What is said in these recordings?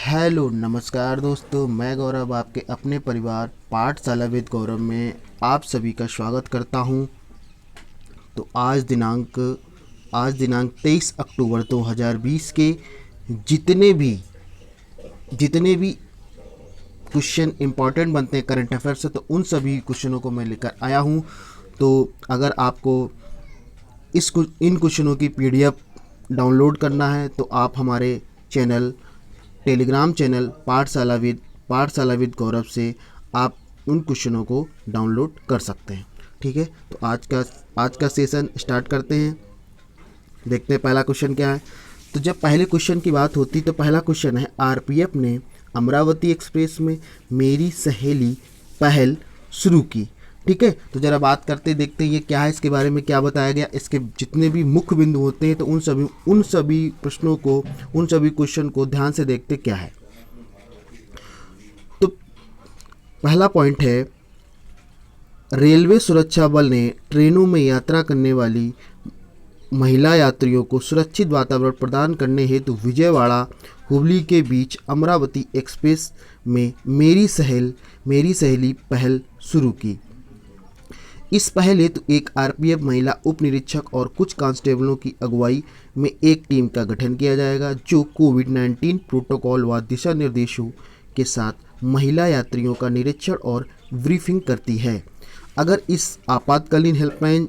Hello नमस्कार दोस्तों, मैं गौरव आपके अपने परिवार पाठशाला विद गौरव में आप सभी का स्वागत करता हूं। तो आज दिनांक 23 अक्टूबर 2020 के जितने भी क्वेश्चन इंपॉर्टेंट बनते हैं करंट अफेयर से, तो उन सभी क्वेश्चनों को मैं लेकर आया हूं। तो अगर आपको इन क्वेश्चनों की पीडीएफ डाउनलोड करना है तो आप हमारे टेलीग्राम चैनल पाठशाला विद गौरव से आप उन क्वेश्चनों को डाउनलोड कर सकते हैं। ठीक है, तो आज का सेशन स्टार्ट करते हैं। देखते हैं पहला क्वेश्चन क्या है। तो जब पहले क्वेश्चन की बात होती तो पहला क्वेश्चन है, आरपीएफ ने अमरावती एक्सप्रेस में मेरी सहेली पहल शुरू की। ठीक है, तो जरा बात करते देखते हैं ये क्या है, इसके बारे में क्या बताया गया, इसके जितने भी मुख्य बिंदु होते हैं तो उन सभी प्रश्नों को, उन सभी क्वेश्चन को ध्यान से देखते क्या है। तो पहला पॉइंट है, रेलवे सुरक्षा बल ने ट्रेनों में यात्रा करने वाली महिला यात्रियों को सुरक्षित वातावरण प्रदान करने हेतु विजयवाड़ा हुबली के बीच अमरावती एक्सप्रेस में मेरी सहेली पहल शुरू की। इस पहल हेतु एक आरपीएफ महिला उप निरीक्षक और कुछ कांस्टेबलों की अगुवाई में एक टीम का गठन किया जाएगा, जो कोविड-19 प्रोटोकॉल व दिशा निर्देशों के साथ महिला यात्रियों का निरीक्षण और ब्रीफिंग करती है। अगर इस आपातकालीन हेल्पलाइन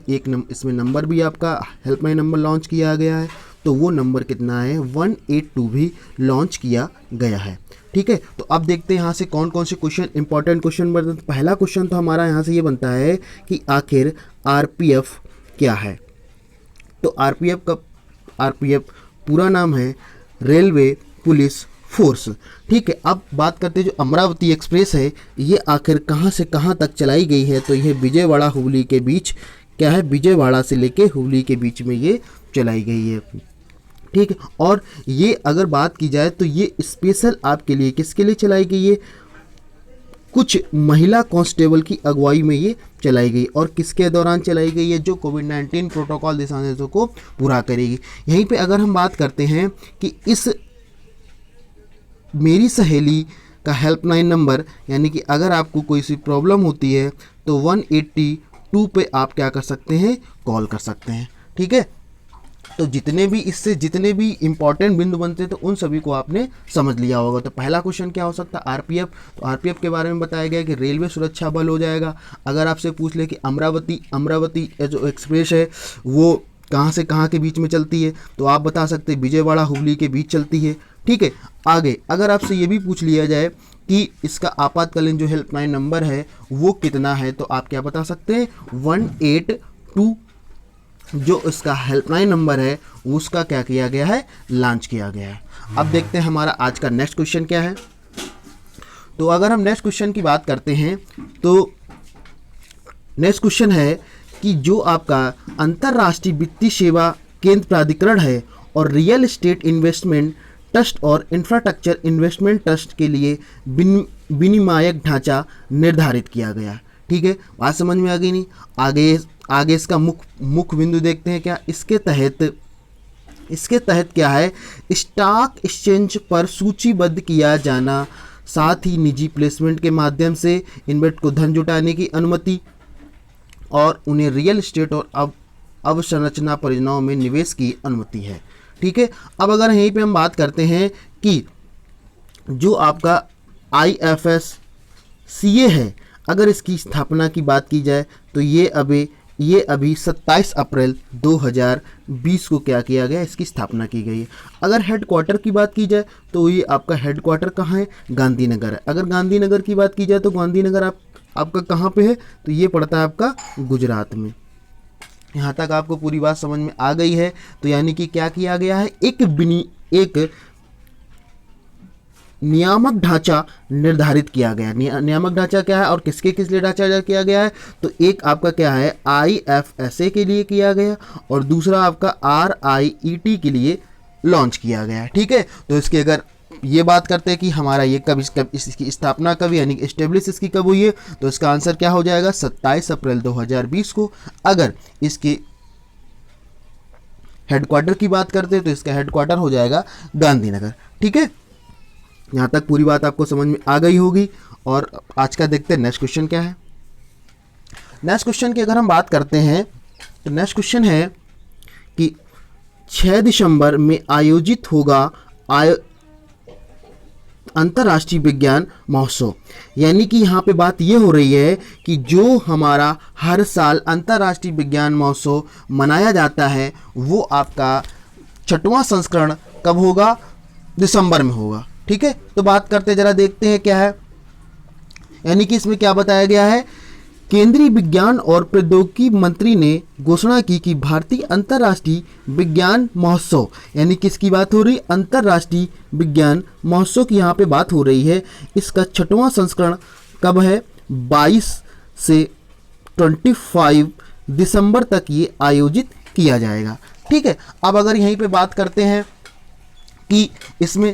इसमें नंबर भी आपका हेल्पलाइन नंबर लॉन्च किया गया है, तो वो नंबर कितना है, 182 भी लॉन्च किया गया है। ठीक है, तो अब देखते हैं यहाँ से कौन कौन से क्वेश्चन इंपॉर्टेंट क्वेश्चन बनते हैं। पहला क्वेश्चन तो हमारा यहाँ से ये बनता है कि आखिर आरपीएफ क्या है। तो आरपीएफ पूरा नाम है रेलवे पुलिस फोर्स। ठीक है, अब बात करते हैं जो अमरावती एक्सप्रेस है ये आखिर कहाँ से कहाँ तक चलाई गई है। तो यह विजयवाड़ा हुबली के बीच क्या है, विजयवाड़ा से लेके हुबली के बीच में ये चलाई गई है। ठीक है, और ये अगर बात की जाए तो ये स्पेशल आपके लिए किसके लिए चलाई गई है, कुछ महिला कांस्टेबल की अगुवाई में ये चलाई गई। और किसके दौरान चलाई गई है, जो कोविड-19 प्रोटोकॉल दिशा निर्देशों को पूरा करेगी। यहीं पे अगर हम बात करते हैं कि इस मेरी सहेली का हेल्पलाइन नंबर, यानी कि अगर आपको कोई सी प्रॉब्लम होती है तो 182 पे आप क्या कर सकते हैं, कॉल कर सकते हैं। ठीक है, तो जितने भी इंपॉर्टेंट बिंदु बनते हैं तो उन सभी को आपने समझ लिया होगा। तो पहला क्वेश्चन क्या हो सकता है, आरपीएफ। तो आरपीएफ के बारे में बताया गया कि रेलवे सुरक्षा बल हो जाएगा। अगर आपसे पूछ ले कि अमरावती जो एक्सप्रेस है वो कहाँ से कहाँ के बीच में चलती है, तो आप बता सकते हैं विजयवाड़ा हुबली के बीच चलती है। ठीक है, आगे अगर आपसे ये भी पूछ लिया जाए कि इसका आपातकालीन जो हेल्पलाइन नंबर है वो कितना है, तो आप क्या बता सकते हैं, 182 जो इसका हेल्पलाइन नंबर है उसका क्या किया गया है, लॉन्च किया गया है। अब देखते हैं हमारा आज का नेक्स्ट क्वेश्चन क्या है। तो अगर हम नेक्स्ट क्वेश्चन की बात करते हैं तो नेक्स्ट क्वेश्चन है कि जो आपका अंतर्राष्ट्रीय वित्तीय सेवा केंद्र प्राधिकरण है और रियल एस्टेट इन्वेस्टमेंट ट्रस्ट और इंफ्रास्ट्रक्चर इन्वेस्टमेंट ट्रस्ट के लिए विनियामक ढांचा निर्धारित किया गया। ठीक है, बात समझ में आ गई नहीं। आगे इसका मुख्य बिंदु देखते हैं क्या इसके तहत क्या है, स्टॉक एक्सचेंज पर सूचीबद्ध किया जाना, साथ ही निजी प्लेसमेंट के माध्यम से इन्वेस्टर को धन जुटाने की अनुमति और उन्हें रियल एस्टेट और अवसंरचना परियोजनाओं में निवेश की अनुमति है। ठीक है, अब अगर यहीं पे हम बात करते हैं कि जो आपका IFSCA है, अगर इसकी स्थापना की बात की जाए तो ये अभी 27 अप्रैल 2020 को क्या किया गया, इसकी स्थापना की गई है। अगर हेडक्वार्टर की बात की जाए तो ये आपका हेडक्वार्टर कहाँ है, गांधीनगर है। अगर गांधीनगर की बात की जाए तो गांधीनगर आपका कहाँ पे है, तो ये पड़ता है आपका गुजरात में। यहाँ तक आपको पूरी बात समझ में आ गई है। तो यानी कि क्या किया गया है, एक नियामक ढांचा निर्धारित किया गया। नियामक ढांचा क्या है और किसके किस लिए ढांचा किया गया है, तो एक आपका क्या है IFSA के लिए किया गया और दूसरा आपका RIET के लिए लॉन्च किया गया है। ठीक है, तो इसके अगर ये बात करते हैं कि हमारा ये कब इसकी स्थापना कब यानी कि एस्टेब्लिश इसकी कब हुई है, तो इसका आंसर क्या हो जाएगा, 27 अप्रैल 2020 को। अगर इसके हेडक्वार्टर की बात करते हैं तो इसका हेडक्वार्टर हो जाएगा गांधीनगर। ठीक है, यहाँ तक पूरी बात आपको समझ में आ गई होगी। और आज का देखते हैं नेक्स्ट क्वेश्चन क्या है। नेक्स्ट क्वेश्चन की अगर हम बात करते हैं तो नेक्स्ट क्वेश्चन है कि 6 दिसंबर में आयोजित होगा अंतर्राष्ट्रीय विज्ञान महोत्सव। यानी कि यहाँ पे बात ये हो रही है कि जो हमारा हर साल अंतर्राष्ट्रीय विज्ञान महोत्सव मनाया जाता है वो आपका 6वां संस्करण कब होगा, दिसंबर में होगा। ठीक है, तो बात करते जरा देखते हैं क्या है। यानी कि इसमें क्या बताया गया है, केंद्रीय विज्ञान और प्रौद्योगिकी मंत्री ने घोषणा की कि भारतीय अंतर्राष्ट्रीय विज्ञान महोत्सव, यानी किसकी बात हो रही, अंतर्राष्ट्रीय विज्ञान महोत्सव की यहाँ पे बात हो रही है। इसका 6वां संस्करण कब है, 22 से 25 दिसंबर तक ये आयोजित किया जाएगा। ठीक है, अब अगर यहीं पे बात करते हैं कि इसमें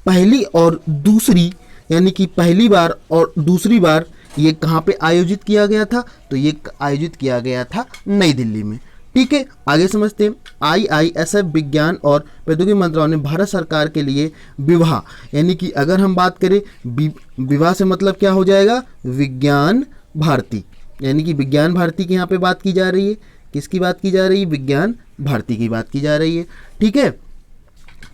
पहली और दूसरी, यानी कि पहली बार और दूसरी बार ये कहाँ पे आयोजित किया गया था, तो ये आयोजित किया गया था नई दिल्ली में। ठीक है, आगे समझते हैं। IISF विज्ञान और प्रौद्योगिकी मंत्रालय ने भारत सरकार के लिए विवाह, यानी कि अगर हम बात करें विवाह से मतलब क्या हो जाएगा, विज्ञान भारती, यानी कि विज्ञान भारती की यहाँ पे बात की जा रही है। किसकी बात की जा रही है, विज्ञान भारती की बात की जा रही है। ठीक है,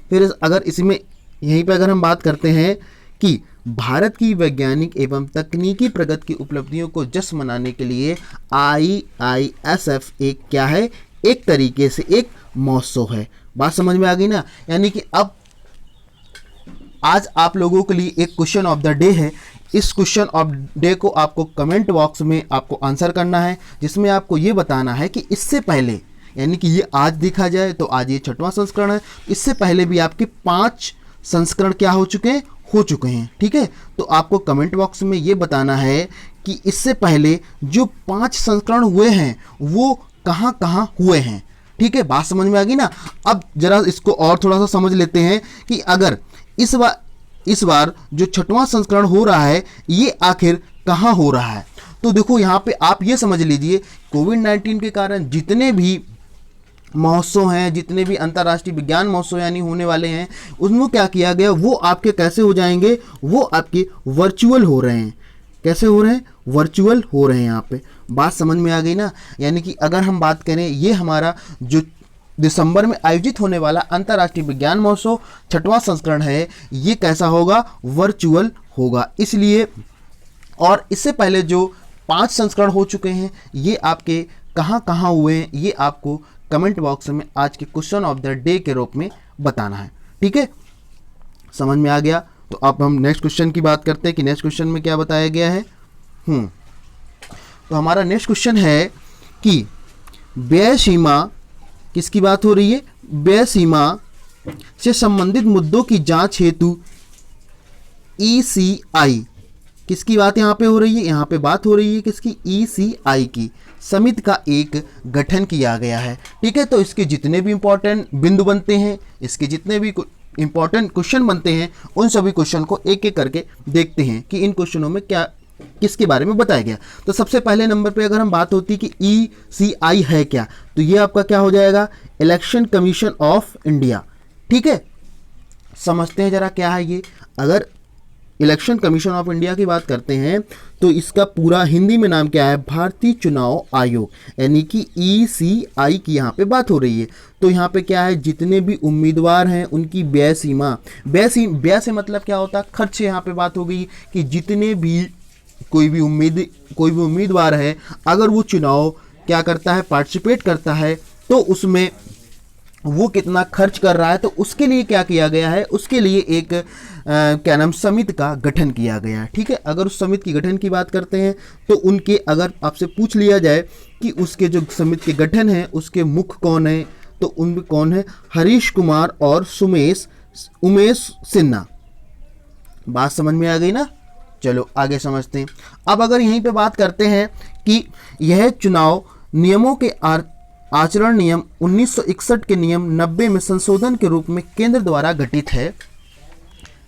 फिर अगर इसमें यहीं पे अगर हम बात करते हैं कि भारत की वैज्ञानिक एवं तकनीकी प्रगति की उपलब्धियों को जश्न मनाने के लिए IISF एक क्या है, एक तरीके से एक महोत्सव है। बात समझ में आ गई ना। यानी कि अब आज आप लोगों के लिए एक क्वेश्चन ऑफ द डे है। इस क्वेश्चन ऑफ डे को आपको कमेंट बॉक्स में आपको आंसर करना है, जिसमें आपको ये बताना है कि इससे पहले, यानी कि ये आज देखा जाए तो आज ये 6वां संस्करण है, इससे पहले भी आपके 5 संस्करण क्या हो चुके हैं, हो चुके हैं। ठीक है, तो आपको कमेंट बॉक्स में ये बताना है कि इससे पहले जो 5 संस्करण हुए हैं वो कहाँ कहाँ हुए हैं। ठीक है, बात समझ में आ गई ना। अब जरा इसको और थोड़ा सा समझ लेते हैं कि अगर इस बार जो 6वां संस्करण हो रहा है ये आखिर कहाँ हो रहा है। तो देखो यहाँ पे आप ये समझ लीजिए, कोविड-19 के कारण जितने भी महोत्सव हैं, जितने भी अंतर्राष्ट्रीय विज्ञान महोत्सव यानी होने वाले हैं, उसमें क्या किया गया, वो आपके कैसे हो जाएंगे, वो आपके वर्चुअल हो रहे हैं। कैसे हो रहे हैं, वर्चुअल हो रहे हैं। यहाँ पे बात समझ में आ गई ना। यानी कि अगर हम बात करें, ये हमारा जो दिसंबर में आयोजित होने वाला अंतर्राष्ट्रीय विज्ञान महोत्सव 6वां संस्करण है, ये कैसा होगा, वर्चुअल होगा। इसलिए, और इससे पहले जो 5 संस्करण हो चुके हैं ये आपके कहाँ कहाँ हुए हैं, ये आपको कमेंट बॉक्स में आज के क्वेश्चन ऑफ द डे के रूप में बताना है। ठीक है, समझ में आ गया। तो अब हम नेक्स्ट क्वेश्चन की बात करते हैं कि नेक्स्ट क्वेश्चन में क्या बताया गया है। तो हमारा नेक्स्ट क्वेश्चन है कि व्यय सीमा, किसकी बात हो रही है, व्यय सीमा से संबंधित मुद्दों की जांच हेतु ECI, किसकी बात यहाँ पे हो रही है, यहाँ पे बात हो रही है किसकी, ECI की समिति का एक गठन किया गया है। ठीक है, तो इसके जितने भी इंपॉर्टेंट बिंदु बनते हैं, इसके जितने भी इंपॉर्टेंट क्वेश्चन बनते हैं, उन सभी क्वेश्चन को एक एक करके देखते हैं कि इन क्वेश्चनों में क्या किसके बारे में बताया गया। तो सबसे पहले नंबर पे अगर हम बात होती कि ECI है क्या, तो ये आपका क्या हो जाएगा, इलेक्शन कमीशन ऑफ इंडिया। ठीक है, समझते हैं जरा क्या है ये। अगर इलेक्शन कमीशन ऑफ इंडिया की बात करते हैं तो इसका पूरा हिंदी में नाम क्या है, भारतीय चुनाव आयोग, यानी कि ECI की यहाँ पे बात हो रही है। तो यहाँ पे क्या है, जितने भी उम्मीदवार हैं उनकी व्यय सीमा, व्यय से मतलब क्या होता है, खर्च। यहाँ पे बात हो गई कि जितने भी कोई भी उम्मीदवार है, अगर वो चुनाव क्या करता है, पार्टिसिपेट करता है, तो उसमें वो कितना खर्च कर रहा है, तो उसके लिए क्या किया गया है, उसके लिए एक क्या नाम, समिति का गठन किया गया है। ठीक है, अगर उस समिति की गठन की बात करते हैं तो उनके, अगर आपसे पूछ लिया जाए कि उसके जो समिति के गठन है उसके मुख्य कौन है, तो उनमें कौन है, हरीश कुमार और उमेश सिन्हा। बात समझ में आ गई ना। चलो आगे समझते हैं। अब अगर यहीं पे बात करते हैं कि यह चुनाव नियमों के आचरण नियम 1961 के नियम 90 में संशोधन के रूप में केंद्र द्वारा गठित है,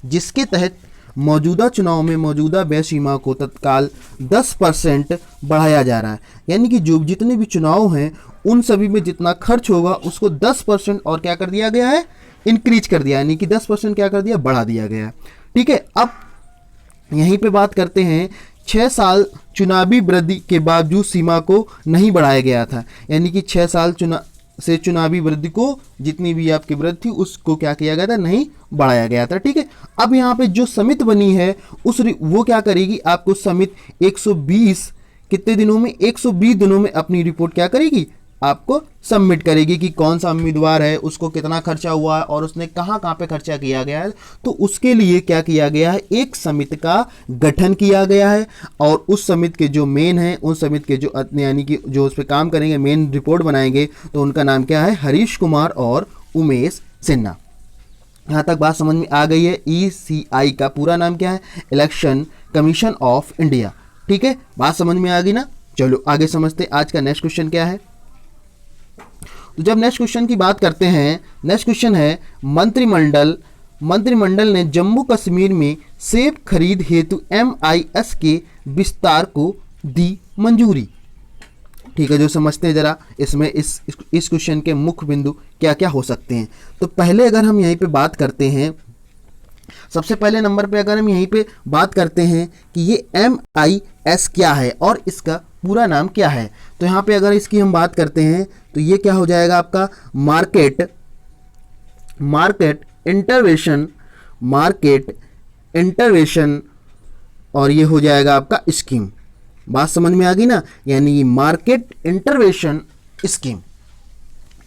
जिसके तहत मौजूदा चुनाव में मौजूदा व्यय सीमा को तत्काल 10% बढ़ाया जा रहा है। यानी कि जो जितने भी चुनाव हैं उन सभी में जितना खर्च होगा उसको 10% और क्या कर दिया गया है, इंक्रीज कर दिया, यानी कि 10% क्या कर दिया, बढ़ा दिया गया है। ठीक है, अब यहीं पे बात करते हैं 6 साल चुनावी वृद्धि के बावजूद सीमा को नहीं बढ़ाया गया था, यानी कि 6 साल चुनावी वृद्धि को जितनी भी आपकी वृद्धि थी उसको क्या किया गया था, नहीं बढ़ाया गया था। ठीक है, अब यहाँ पे जो समिति बनी है वो क्या करेगी, आपको समिति 120 कितने दिनों में, 120 दिनों में अपनी रिपोर्ट क्या करेगी, आपको सबमिट करेगी कि कौन सा उम्मीदवार है, उसको कितना खर्चा हुआ है और उसने कहाँ कहाँ पे खर्चा किया गया है। तो उसके लिए क्या किया गया है, एक समिति का गठन किया गया है और उस समिति के जो मेन है, उन समिति के जो यानी कि जो उस पर काम करेंगे, मेन रिपोर्ट बनाएंगे, तो उनका नाम क्या है, हरीश कुमार और उमेश सिन्हा। यहाँ तक बात समझ में आ गई है। ECI का पूरा नाम क्या है, इलेक्शन कमीशन ऑफ इंडिया। ठीक है, बात समझ में आ गई ना। चलो आगे समझते हैं आज का नेक्स्ट क्वेश्चन क्या है। तो जब नेक्स्ट क्वेश्चन की बात करते हैं, नेक्स्ट क्वेश्चन है मंत्रिमंडल ने जम्मू कश्मीर में सेब खरीद हेतु MIS के विस्तार को दी मंजूरी। ठीक है, जो समझते हैं जरा इसमें इस क्वेश्चन के मुख्य बिंदु क्या क्या हो सकते हैं। तो पहले अगर हम यहीं पे बात करते हैं, सबसे पहले नंबर पे अगर हम यहीं पे बात करते हैं कि ये MIS क्या है और इसका पूरा नाम क्या है, तो यहाँ पे अगर इसकी हम बात करते हैं तो ये क्या हो जाएगा आपका, मार्केट इंटरवेंशन और ये हो जाएगा आपका स्कीम। बात समझ में आ गई ना, यानी मार्केट इंटरवेंशन स्कीम।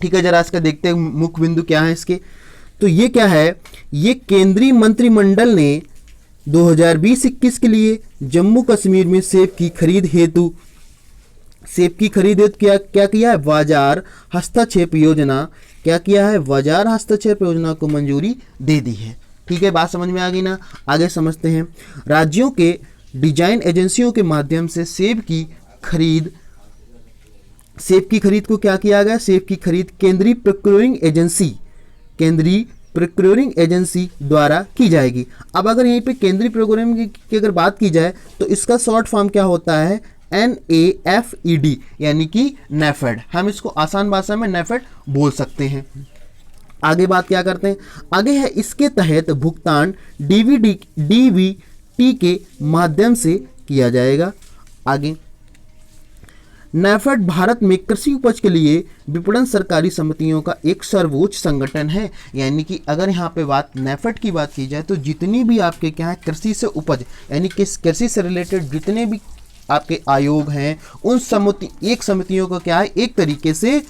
ठीक है, जरा इसका देखते हैं मुख्य बिंदु क्या है इसके। तो ये क्या है, ये केंद्रीय मंत्रिमंडल ने 2020-21 के लिए जम्मू कश्मीर में सेब की खरीद हेतु क्या किया है, बाजार हस्तक्षेप योजना, क्या किया है, बाजार हस्तक्षेप योजना को मंजूरी दे दी है। ठीक है, बात समझ में आ गई ना। आगे समझते हैं, राज्यों के डिजाइन एजेंसियों के माध्यम से सेब की खरीद को क्या किया गया, सेब की खरीद केंद्रीय प्रोक्योरिंग एजेंसी द्वारा की जाएगी। अब अगर यहीं पे केंद्रीय प्रोक्योरिंग की अगर बात की जाए तो इसका शॉर्ट फॉर्म क्या होता है, NAFED, यानी कि नेफेड। हम इसको आसान भाषा में नेफेड बोल सकते हैं। आगे बात क्या करते हैं, आगे है इसके तहत भुगतान DBT के माध्यम से किया जाएगा। आगे, नेफेड भारत में कृषि उपज के लिए विपणन सरकारी समितियों का एक सर्वोच्च संगठन है। यानी कि अगर यहाँ पे बात नेफेड की बात की जाए तो जितनी भी आपके क्या है कृषि से उपज, यानी कि कृषि से रिलेटेड जितने भी आपके आयोग हैं, उन समितियों का क्या है, एक तरीके से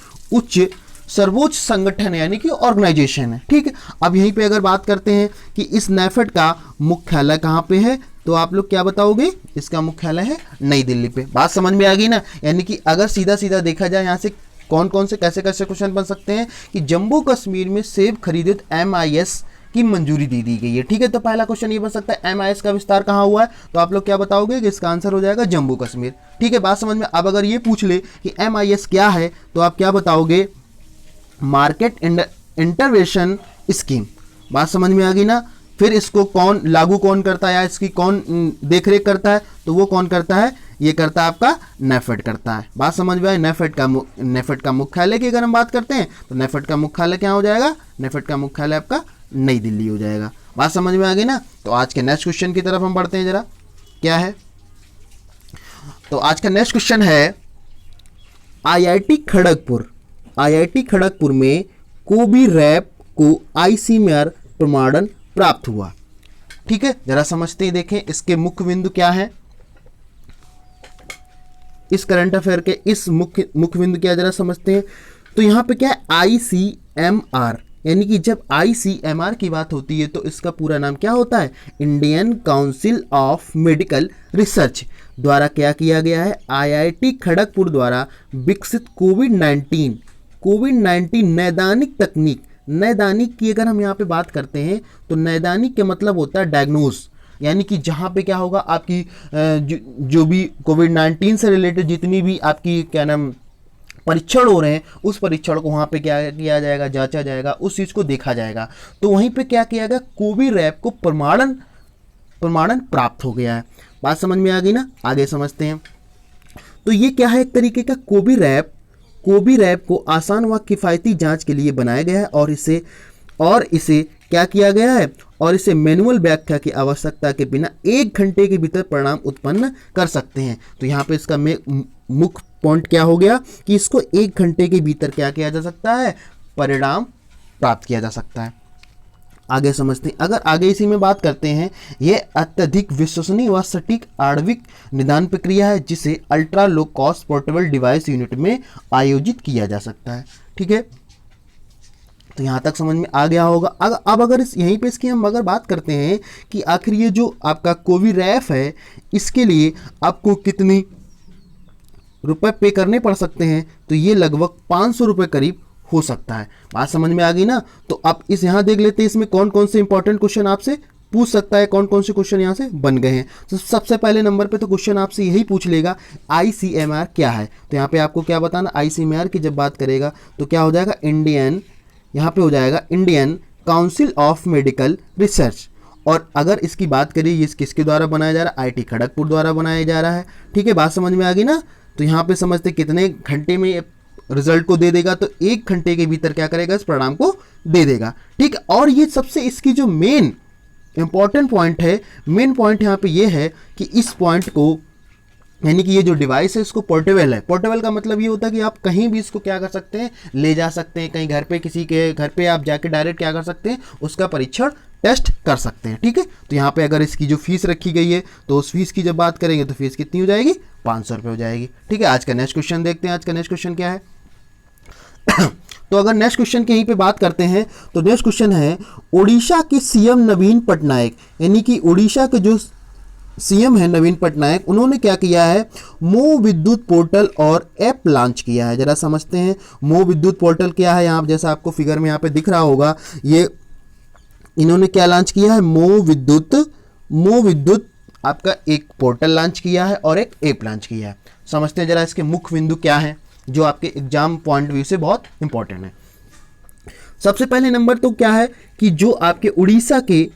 सर्वोच्च संगठन है, यानी कि ऑर्गेनाइजेशन है। ठीक है, अब यहीं पे अगर बात करते हैं कि इस नेफेड का मुख्यालय कहाँ पे है, तो आप लोग क्या बताओगे, इसका मुख्यालय है नई दिल्ली पे। बात समझ में आ गई ना। यानी कि अगर सीधा सीधा देखा जाए यहाँ से कौन कौन से कैसे कैसे क्वेश्चन बन सकते हैं कि जम्मू कश्मीर में सेब खरीदित MIS की मंजूरी दी गई है। ठीक है, तो पहला क्वेश्चन ये बन सकता है MIS का विस्तार कहाँ हुआ है, तो आप लोग क्या बताओगे कि इसका आंसर हो जाएगा जम्मू कश्मीर। ठीक है, बात समझ में। अब अगर ये पूछ ले कि MIS क्या है, तो आप क्या बताओगे, मार्केट इंटरवेंशन स्कीम। बात समझ में आ गई ना। फिर इसको लागू कौन करता है या इसकी कौन देखरेख करता है, तो वो कौन करता है, ये करता है आपका नेफेड करता है। बात समझ में आई। नेफेड का मुख्यालय की अगर हम बात करते हैं तो नेफेड का मुख्यालय क्या हो जाएगा, नेफेड का मुख्यालय आपका नई दिल्ली हो जाएगा। बात समझ में आ गई ना। तो आज के नेक्स्ट क्वेश्चन की तरफ हम बढ़ते हैं जरा, क्या है। तो आज का नेक्स्ट क्वेश्चन है, IIT खड़गपुर में कोबीरैप को ICMR प्रमाणन प्राप्त हुआ। ठीक है, जरा समझते हैं, देखें इसके मुख्य बिंदु क्या है, इस करंट अफेयर के इस मुख्य बिंदु क्या जरा समझते हैं। तो यहाँ पे क्या है, ICMR, यानी कि जब ICMR की बात होती है तो इसका पूरा नाम क्या होता है, Indian council of medical research द्वारा क्या किया गया है, IIT खड़गपुर द्वारा विकसित कोविड-19 नैदानिक तकनीक। नैदानिक की अगर हम यहाँ पे बात करते हैं तो नैदानिक के मतलब होता है डायग्नोज, यानी कि जहाँ पे क्या होगा आपकी जो भी कोविड-19 से रिलेटेड जितनी भी आपकी क्या नाम परीक्षण हो रहे हैं, उस परीक्षण को वहाँ पे क्या किया जाएगा, जांचा जाएगा, उस चीज़ को देखा जाएगा। तो वहीं पे क्या किया गया, कोबीरैप को प्रमाणन प्राप्त हो गया है। बात समझ में आ गई ना। आगे समझते हैं। तो ये क्या है, एक तरीके का कोबीरैप को आसान व किफ़ायती जांच के लिए बनाया गया है और इसे क्या किया गया है, और इसे मैनुअल व्याख्या की आवश्यकता के बिना 1 घंटे के भीतर परिणाम उत्पन्न कर सकते हैं। तो यहाँ पे इसका मुख्य पॉइंट क्या हो गया कि इसको 1 घंटे के भीतर क्या किया जा सकता है, परिणाम प्राप्त किया जा सकता है। आगे समझते हैं। अगर आगे इसी में बात करते हैं, यह अत्यधिक विश्वसनीय व सटीक आणविक निदान प्रक्रिया है जिसे ultra low cost portable device unit में आयोजित किया जा सकता है। ठीक है, तो यहाँ तक समझ में आ गया होगा। अब अगर यहीं पे इसकी हम अगर बात करते हैं कि आखिर ये जो आपका कोविरैप है, इसके लिए आपको कितनी रुपए पे करने पड़ सकते हैं, तो ये लगभग 500 रुपये करीब हो सकता है। बात समझ में आ गई ना। तो आप इस यहाँ देख लेते हैं इसमें कौन कौन से इंपॉर्टेंट क्वेश्चन आपसे पूछ सकता है, कौन कौन से क्वेश्चन यहाँ से बन गए हैं। तो सबसे पहले नंबर पे तो क्वेश्चन आपसे यही पूछ लेगा ICMR क्या है। तो यहाँ पे आपको क्या बताना, ICMR की जब बात करेगा तो क्या हो जाएगा, इंडियन, यहाँ पे हो जाएगा Indian council of medical research. और अगर इसकी बात करिए ये किसके द्वारा बनाया जा रहा है, IIT खड़गपुर द्वारा बनाया जा रहा है। ठीक है, बात समझ में आ गई ना। तो यहाँ पे समझते कितने घंटे में रिजल्ट को दे देगा, तो 1 घंटे के भीतर क्या करेगा, इस परिणाम को दे देगा। ठीक है, और ये सबसे इसकी जो मेन इंपॉर्टेंट पॉइंट है, मेन पॉइंट यहाँ पे ये है कि इस पॉइंट को, यानी कि ये जो डिवाइस है इसको पोर्टेबल है। पोर्टेबल का मतलब ये होता है कि आप कहीं भी इसको क्या कर सकते हैं, ले जा सकते हैं, कहीं घर पे किसी के घर पे आप जाके डायरेक्ट क्या कर सकते हैं, उसका परीक्षण टेस्ट कर सकते हैं। ठीक है, तो यहाँ पे अगर इसकी जो फीस रखी गई है तो उस फीस की जब बात करेंगे तो फीस कितनी हो जाएगी, 500 रुपये हो जाएगी। ठीक है, आज का नेक्स्ट क्वेश्चन देखते हैं। आज का नेक्स्ट क्वेश्चन क्या है तो अगर नेक्स्ट क्वेश्चन की यहीं पे बात करते हैं तो नेक्स्ट क्वेश्चन है, उड़ीसा के CM नवीन पटनायक, यानी कि उड़ीसा के जो CM है नवीन पटनायक, उन्होंने क्या किया है, मो विद्युत पोर्टल और ऐप लॉन्च किया है। जरा समझते हैं मो विद्युत पोर्टल क्या है। यहाँ जैसा आपको फिगर में यहाँ पे दिख रहा होगा, ये इन्होंने क्या लॉन्च किया है, मो विद्युत आपका एक पोर्टल लॉन्च किया है और एक ऐप लॉन्च किया है। समझते हैं जरा इसके मुख्य बिंदु क्या है जो आपके एग्जाम पॉइंट व्यू से बहुत इंपॉर्टेंट है। सबसे पहले नंबर तो क्या है कि जो आपके उड़ीसा के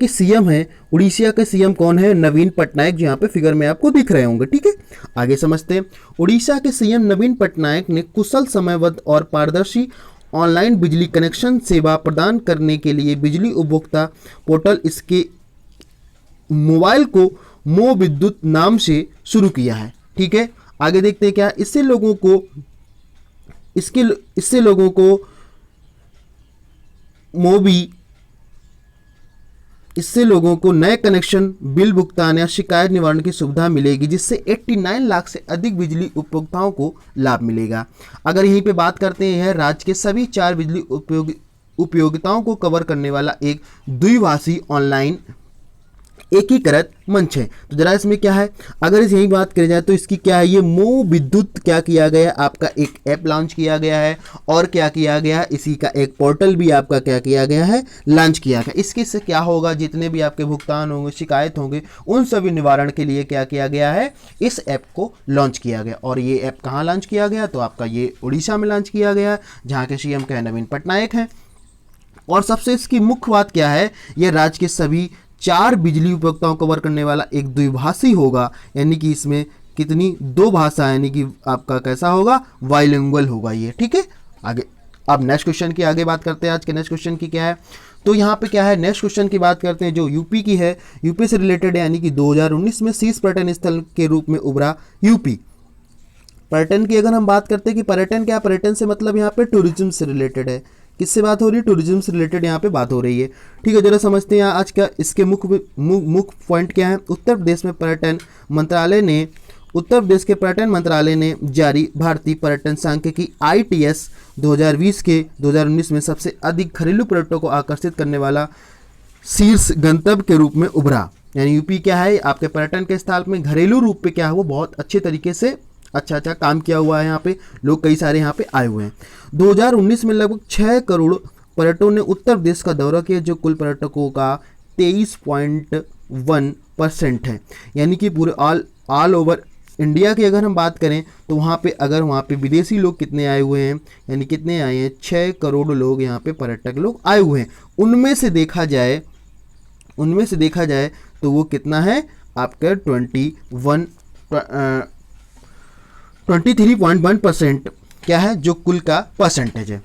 CM है, उड़ीसा के CM कौन है, नवीन पटनायक, जो यहाँ पे फिगर में आपको दिख रहे होंगे। ठीक है, आगे समझते हैं। उड़ीसा के CM नवीन पटनायक ने कुशल, समयबद्ध और पारदर्शी ऑनलाइन बिजली कनेक्शन सेवा प्रदान करने के लिए बिजली उपभोक्ता पोर्टल इसके मोबाइल को मो विद्युत नाम से शुरू किया है। ठीक है, आगे देखते हैं क्या, इससे लोगों को इससे लोगों को नए कनेक्शन, बिल भुगतान या शिकायत निवारण की सुविधा मिलेगी, जिससे 89 लाख से अधिक बिजली उपभोक्ताओं को लाभ मिलेगा। अगर यहीं पे बात करते हैं, राज्य के सभी 4 बिजली उपयोगिताओं को कवर करने वाला एक द्विभाषी ऑनलाइन एकीकृत मंच है। तो जरा इसमें क्या है, अगर इस यही बात करी जाए तो इसकी क्या है, ये मो विद्युत क्या किया गया है, आपका एक ऐप लॉन्च किया गया है और क्या किया गया है, इसी का एक पोर्टल भी आपका क्या किया गया है, लॉन्च किया गया। इसके से क्या होगा, जितने भी आपके भुगतान होंगे, शिकायत होंगे, उन सभी निवारण के लिए क्या किया गया है, इस ऐप को लॉन्च किया गया। और ये ऐप कहाँ लॉन्च किया गया, तो आपका ये उड़ीसा में लॉन्च किया गया, जहाँ के CM क्या है, नवीन पटनायक हैं। और सबसे इसकी मुख्य बात क्या है, यह राज्य के सभी 4 बिजली उपभोक्ताओं को कवर करने वाला एक द्विभाषी होगा, यानी कि इसमें कितनी 2 भाषा, यानी कि आपका कैसा होगा, बाइलिंगुअल होगा ये। ठीक है, आगे अब नेक्स्ट क्वेश्चन की आगे बात करते हैं। आज के नेक्स्ट क्वेश्चन की क्या है, तो यहाँ पे क्या है, नेक्स्ट क्वेश्चन की बात करते हैं जो यूपी की है, यूपी से रिलेटेड है, यानी कि 2019 में शीर्ष पर्यटन स्थल के रूप में उभरा यूपी। पर्यटन की अगर हम बात करते हैं कि पर्यटन क्या, पर्यटन से मतलब यहाँ पे टूरिज्म से रिलेटेड है। किससे बात हो रही है, टूरिज्म से रिलेटेड यहाँ पे बात हो रही है। ठीक है, जरा समझते हैं आज का इसके मुख्य पॉइंट क्या है। उत्तर प्रदेश के पर्यटन मंत्रालय ने जारी भारतीय पर्यटन सांख्यिकी ITS 2020 के 2019 में सबसे अधिक घरेलू पर्यटकों को आकर्षित करने वाला शीर्ष गंतव्य के रूप में उभरा। यानी यूपी क्या है, आपके पर्यटन के स्थल में घरेलू रूप पे क्या है, वो बहुत अच्छे तरीके से अच्छा काम किया हुआ है। यहाँ पे लोग कई सारे यहाँ पे आए हुए हैं। 2019 में लगभग 6 करोड़ पर्यटकों ने उत्तर प्रदेश का दौरा किया, जो कुल पर्यटकों का 23.1% है। यानी कि पूरे ऑल ओवर इंडिया की अगर हम बात करें तो वहाँ पे विदेशी लोग कितने आए हुए हैं, यानी कितने आए हैं, 6 करोड़ लोग यहाँ पे पर्यटक लोग आए हुए हैं। उनमें से देखा जाए तो वो कितना है, आपका 23.1% क्या है, जो कुल का परसेंटेज है।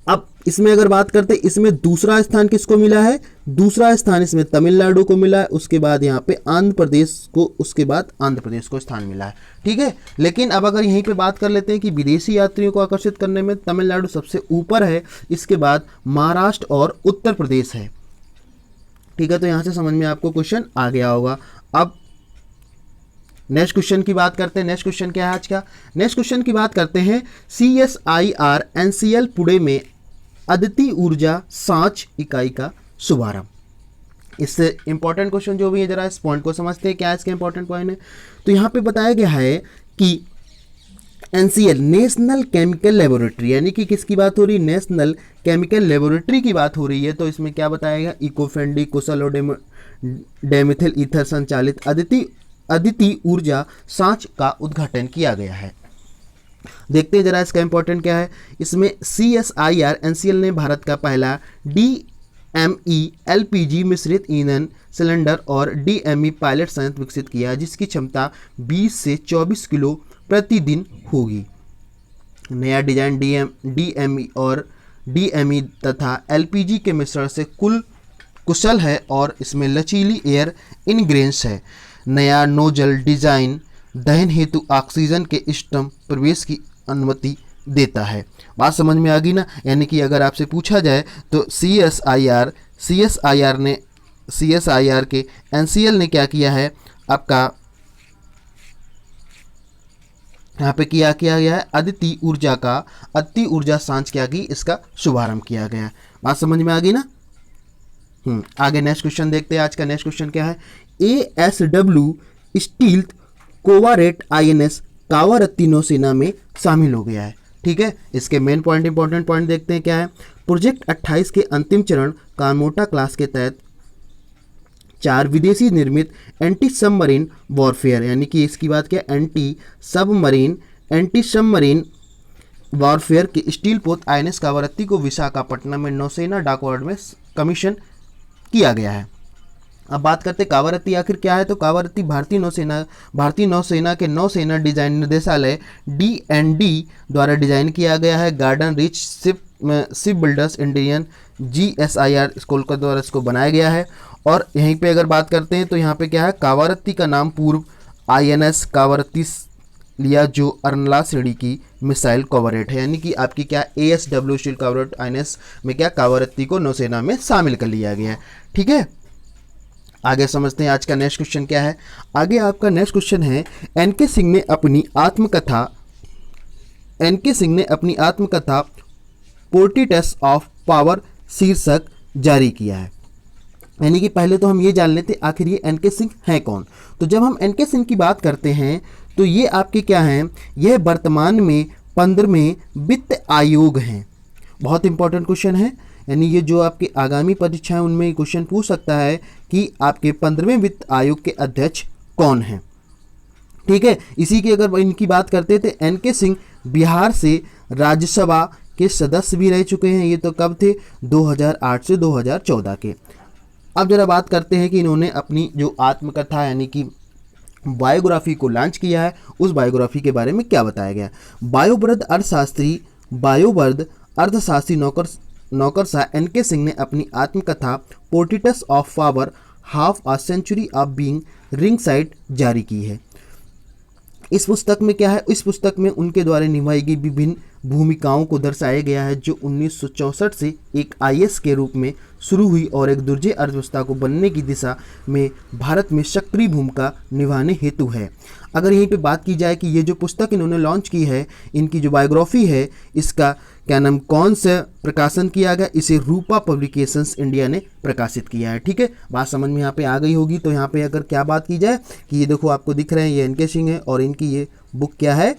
अब इसमें अगर बात करते हैं, इसमें दूसरा स्थान किसको मिला है? दूसरा स्थान इसमें तमिलनाडु को मिला है, उसके बाद यहाँ पे आंध्र प्रदेश को, उसके बाद आंध्र प्रदेश को स्थान मिला है। ठीक है, लेकिन अब अगर यहीं पे बात कर लेते हैं कि विदेशी यात्रियों को आकर्षित करने में तमिलनाडु सबसे ऊपर है, इसके बाद महाराष्ट्र और उत्तर प्रदेश है। ठीक है, तो यहाँ से समझ में आपको क्वेश्चन आ गया होगा। अब नेक्स्ट क्वेश्चन की बात करते हैं। नेक्स्ट क्वेश्चन क्या है आज का? नेक्स्ट क्वेश्चन की बात करते हैं, CSIR NCL पुणे में अदिति ऊर्जा सांच इकाई का शुभारंभ। इससे इंपॉर्टेंट क्वेश्चन जो भी है, जरा इस पॉइंट को समझते हैं, क्या इसके इंपॉर्टेंट पॉइंट है। तो यहाँ पे बताया गया है कि NCL नेशनल केमिकल लेबोरेटरी, यानी कि किसकी बात हो रही है? नेशनल केमिकल लेबोरेटरी की बात हो रही है। तो इसमें क्या बताया गया? इको फ्रेंडली कुशल और डेमिथिल ईथर संचालित अदिति ऊर्जा सांच का उद्घाटन किया गया है। देखते हैं जरा इसका इंपॉर्टेंट क्या है। इसमें CSIR NCL ने भारत का पहला DME LPG मिश्रित ईंधन सिलेंडर और DME पायलट संयंत्र विकसित किया, जिसकी क्षमता 20 से 24 किलो प्रतिदिन होगी। नया डिजाइन DME और DME तथा LPG के मिश्रण से कुशल है और इसमें लचीली एयर इनग्रेन्स है। नया नोजल डिजाइन दहन हेतु ऑक्सीजन के इष्टतम प्रवेश की अनुमति देता है। बात समझ में आ गई ना? यानी कि अगर आपसे पूछा जाए तो CSIR के NCL ने क्या किया है आपका, यहाँ पे किया गया है अदिति ऊर्जा सांच क्या की, इसका शुभारंभ किया गया है। बात समझ में आ गई ना? आगे नेक्स्ट क्वेश्चन देखते हैं। आज का नेक्स्ट क्वेश्चन क्या है? ASW स्टील्थ कोवारेट INS कावारत्ती नौसेना में शामिल हो गया है। ठीक है, इसके मेन पॉइंट इंपॉर्टेंट पॉइंट देखते हैं क्या है। प्रोजेक्ट 28 के अंतिम चरण कामोटा क्लास के तहत 4 विदेशी निर्मित एंटी सबमरीन वॉरफेयर, यानी कि इसकी बात क्या, एंटी सबमरीन वॉरफेयर के स्टील पोत INS कावारत्ती को विशाखापट्टनम में नौसेना डॉकयार्ड में कमीशन किया गया है। अब बात करते कावारत्ती आखिर क्या है। तो कावारत्ती भारतीय नौसेना के नौसेना डिजाइन निर्देशालय DND द्वारा डिजाइन किया गया है। Garden rich ship builders Indian GSIR Kolkata द्वारा इसको बनाया गया है। और यहीं पे अगर बात करते हैं तो यहाँ पे क्या है, कावारत्ती का नाम पूर्व INS कावारत्ती लिया, जो अर्नला श्रेणी की मिसाइल कॉवरेट है, यानी कि आपकी क्या ASW स्टील कॉवरेट INS में क्या कावारत्ती को नौसेना में शामिल कर लिया गया है। ठीक है, आगे समझते हैं आज का नेक्स्ट क्वेश्चन क्या है। आगे आपका नेक्स्ट क्वेश्चन है, NK सिंह ने अपनी आत्मकथा पोर्ट्रेट्स ऑफ पावर शीर्षक जारी किया है। यानी कि पहले तो हम ये जान लेते आखिर ये NK सिंह है कौन। तो जब हम NK सिंह की बात करते हैं तो ये आपके क्या हैं, यह वर्तमान में 15वें वित्त आयोग हैं। बहुत इंपॉर्टेंट क्वेश्चन है, यानी ये जो आपके आगामी परीक्षाएं उनमें क्वेश्चन पूछ सकता है कि आपके 15वें वित्त आयोग के अध्यक्ष कौन हैं। ठीक है, इसी की अगर इनकी बात करते थे, NK सिंह बिहार से राज्यसभा के सदस्य भी रह चुके हैं। ये तो कब थे, 2008 से 2014 के। अब जरा बात करते हैं कि इन्होंने अपनी जो आत्मकथा यानी कि बायोग्राफी को लॉन्च किया है, उस बायोग्राफी के बारे में क्या बताया गया। बायोवृद्ध अर्थशास्त्री नौकरशाह NK सिंह ने अपनी आत्मकथा portraits of power half a century of being ringside जारी की है। इस पुस्तक में क्या है, इस पुस्तक में उनके द्वारा निभाई गई विभिन्न भूमिकाओं को दर्शाया गया है, जो 1964 से एक IS के रूप में शुरू हुई और एक दुर्जय अर्थव्यवस्था को बनने की दिशा में भारत में सक्रिय भूमिका निभाने हेतु है। अगर यहीं पे बात की जाए कि ये जो पुस्तक इन्होंने लॉन्च की है, इनकी जो बायोग्राफी है, इसका क्या नाम, कौन सा प्रकाशन किया गया, इसे रूपा पब्लिकेशंस इंडिया ने प्रकाशित किया है। ठीक है, बात समझ में यहाँ पे आ गई होगी। तो यहाँ पे अगर क्या बात की जाए कि ये देखो आपको दिख रहे हैं, ये NK सिंह है और इनकी ये बुक क्या है,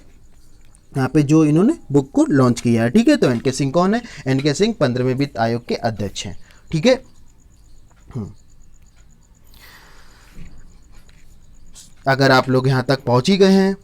यहाँ पे जो इन्होंने बुक को लॉन्च किया है। ठीक है, तो NK सिंह कौन है, NK सिंह 15वें वित्त आयोग के अध्यक्ष हैं। ठीक है, अगर आप लोग यहाँ तक पहुँच ही गए हैं